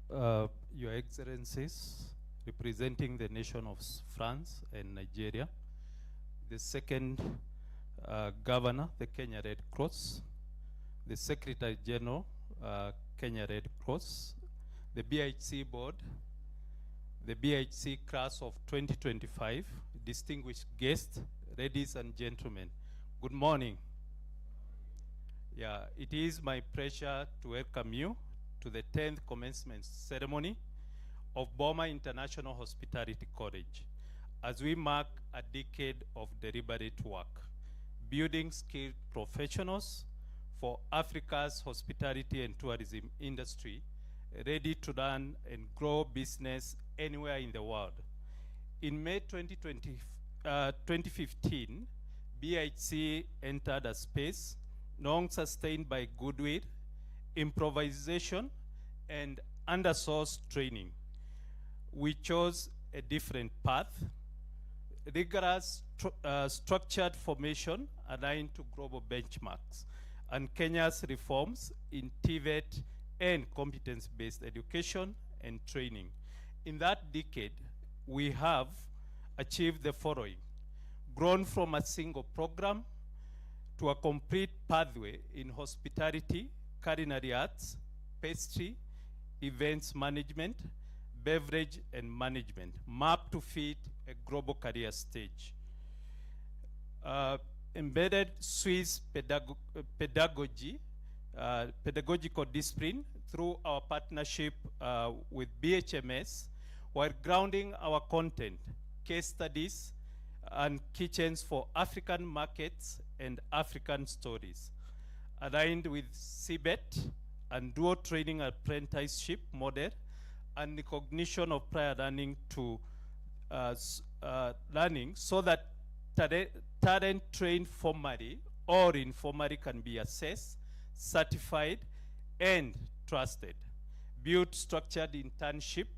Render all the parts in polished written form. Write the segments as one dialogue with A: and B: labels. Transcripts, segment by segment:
A: Your Excellencies, representing the nation of France and Nigeria, the second Governor, the Kenya Red Cross, the Secretary General, Kenya Red Cross, the BIHC Board, the BIHC class of 2025, distinguished guests, ladies and gentlemen, good morning. Yeah, it is my pleasure to welcome you to the 10th commencement ceremony of Boma International Hospitality College as we mark a decade of deliberate work, building skilled professionals for Africa's hospitality and tourism industry, ready to run and grow business anywhere in the world. In May 2015, BIHC entered a space long sustained by goodwill, improvisation, and under-source training. We chose a different path, rigorous structured formation aligned to global benchmarks, and Kenya's reforms in TVET and competence-based education and training. In that decade, we have achieved the following: grown from a single program to a complete pathway in hospitality, culinary arts, pastry, events management, beverage and management, mapped to fit a global career stage. Embedded Swiss pedagogical discipline through our partnership with BHMS, while grounding our content, case studies, and kitchens for African markets and African stories. Aligned with CBET and dual training apprenticeship model and recognition of prior learning to learning so that talent trained formally or informally can be assessed, certified, and trusted. Build structured internship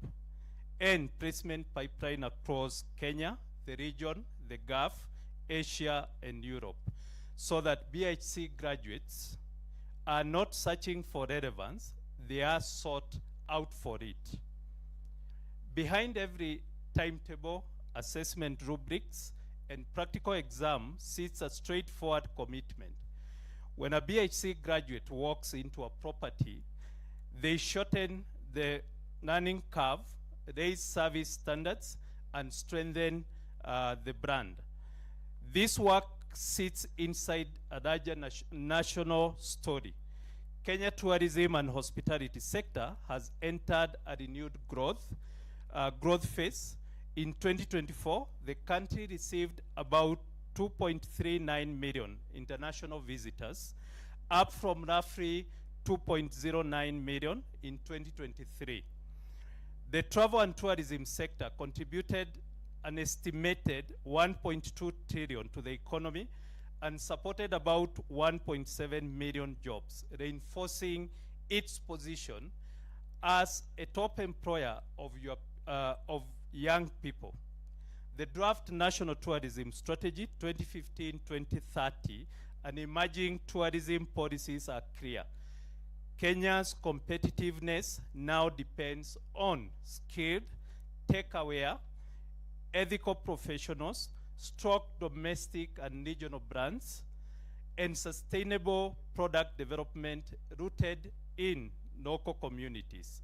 A: and placement pipeline across Kenya, the region, the Gulf, Asia, and Europe, so that BIHC graduates are not searching for relevance, they are sought out for it. Behind every timetable, assessment rubrics, and practical exam sits a straightforward commitment. When a BIHC graduate walks into a property, they shorten the learning curve, raise service standards, and strengthen the brand. This work sits inside a larger national story. Kenya tourism and hospitality sector has entered a renewed growth phase. In 2024, the country received about 2.39 million international visitors, up from roughly 2.09 million in 2023. The travel and tourism sector contributed an estimated 1.2 trillion to the economy and supported about 1.7 million jobs, reinforcing its position as a top employer of young people. The draft National Tourism Strategy 2015-2030 and emerging tourism policies are clear. Kenya's competitiveness now depends on skilled, tech-aware, ethical professionals, strong domestic and regional brands, and sustainable product development rooted in local communities.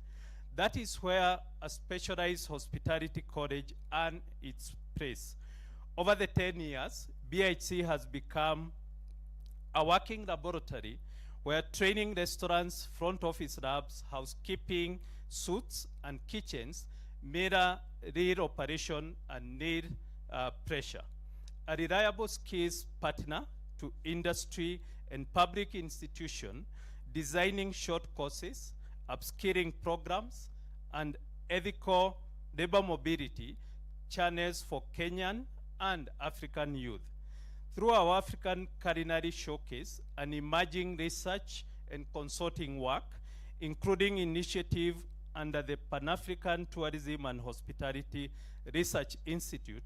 A: That is where a specialized hospitality college earned its place. Over the 10 years, BIHC has become a working laboratory where training restaurants, front office labs, housekeeping, suites, and kitchens mirror real operation and need pressure. A reliable skills partner to industry and public institution, designing short courses, upskilling programs, and ethical labor mobility channels for Kenyan and African youth. Through our African Culinary Showcase and emerging research and consulting work, including initiative under the Pan-African Tourism and Hospitality Research Institute,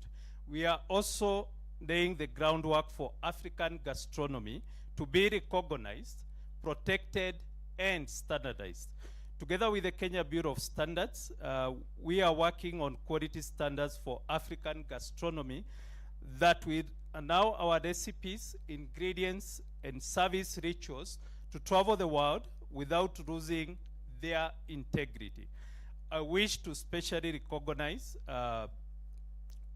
A: we are also laying the groundwork for African gastronomy to be recognized, protected, and standardized. Together with the Kenya Bureau of Standards, we are working on quality standards for African gastronomy that will allow our recipes, ingredients, and service rituals to travel the world without losing their integrity. I wish to specially recognize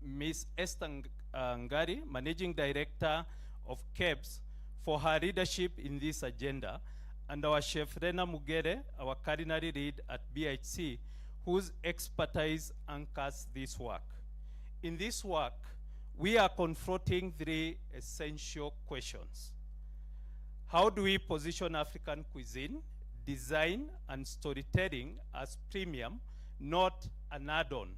A: Ms. Esther Ngari, Managing Director of KEBS, for her leadership in this agenda, and our chef Rena Mugere, our culinary lead at BIHC, whose expertise anchors this work. In this work, we are confronting three essential questions. How do we position African cuisine, design, and storytelling as premium, not an add-on?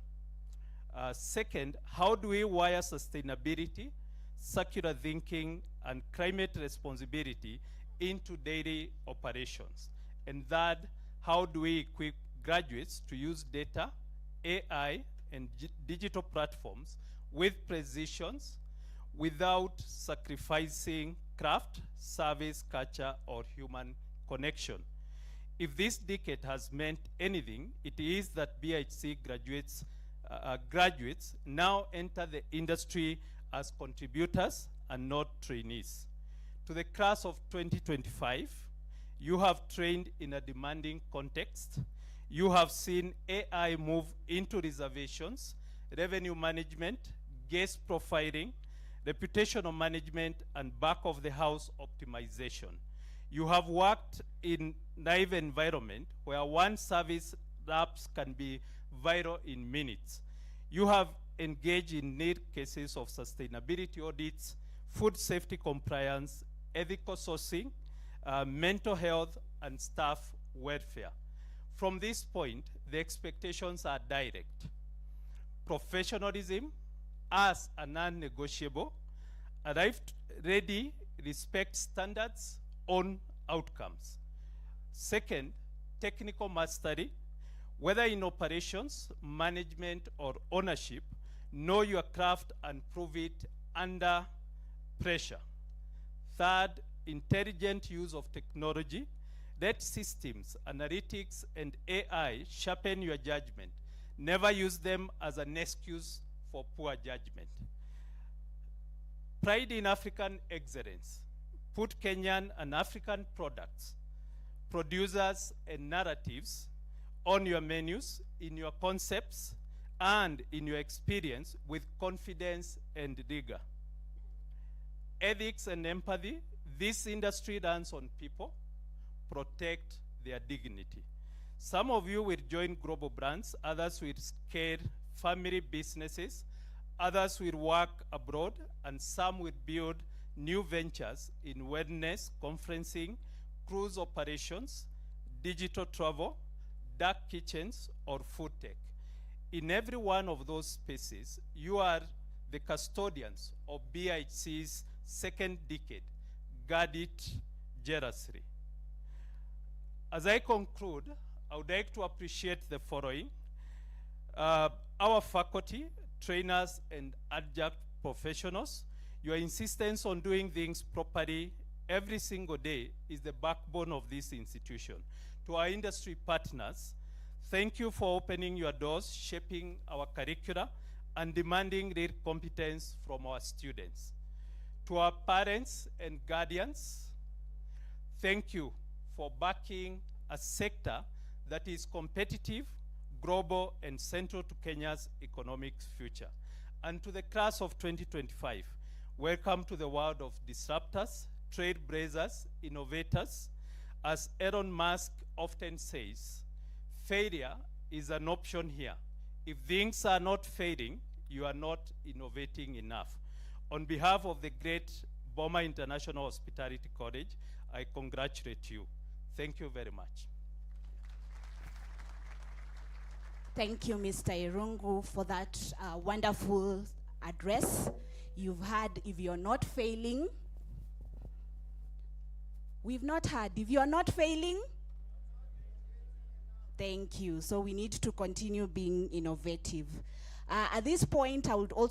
A: Second, how do we wire sustainability, circular thinking, and climate responsibility into daily operations? And third, how do we equip graduates to use data, AI, and digital platforms with precisions without sacrificing craft, service, culture, or human connection? If this decade has meant anything, it is that BIHC graduates now enter the industry as contributors and not trainees. To the class of 2025, you have trained in a demanding context. You have seen AI move into reservations, revenue management, guest profiling, reputational management, and back of the house optimization. You have worked in live environment where one service apps can be viral in minutes. You have engaged in need cases of sustainability audits, food safety compliance, ethical sourcing, mental health, and staff welfare. From this point, the expectations are direct. Professionalism as a non-negotiable, arrived ready, respect standards, own outcomes. Second, technical mastery, whether in operations, management, or ownership, know your craft and prove it under pressure. Third, intelligent use of technology. Let systems, analytics, and AI sharpen your judgment. Never use them as an excuse for poor judgment. Pride in African excellence. Put Kenyan and African products, producers, and narratives on your menus, in your concepts, and in your experience with confidence and rigor. Ethics and empathy. This industry runs on people. Protect their dignity. Some of you will join global brands, others will scale family businesses, others will work abroad, and some will build new ventures in wellness, conferencing, cruise operations, digital travel, dark kitchens, or food tech. In every one of those spaces, you are the custodians of BIHC's second decade. Guard it jealously. As I conclude, I would like to appreciate the following. Our faculty, trainers, and adjunct professionals, your insistence on doing things properly every single day is the backbone of this institution. To our industry partners, thank you for opening your doors, shaping our curricula, and demanding real competence from our students. To our parents and guardians, thank you for backing a sector that is competitive, global, and central to Kenya's economic future. And to the class of 2025, welcome to the world of disruptors, trailblazers, innovators. As Elon Musk often says, failure is an option here. If things are not failing, you are not innovating enough. On behalf of the great Boma International Hospitality College, I congratulate you. Thank you very much.
B: Thank you, Mr. Irungu, for that wonderful address. You've heard, if you're not failing, we've not heard, if you're not failing, thank you. So we need to continue being innovative. At this point, I would also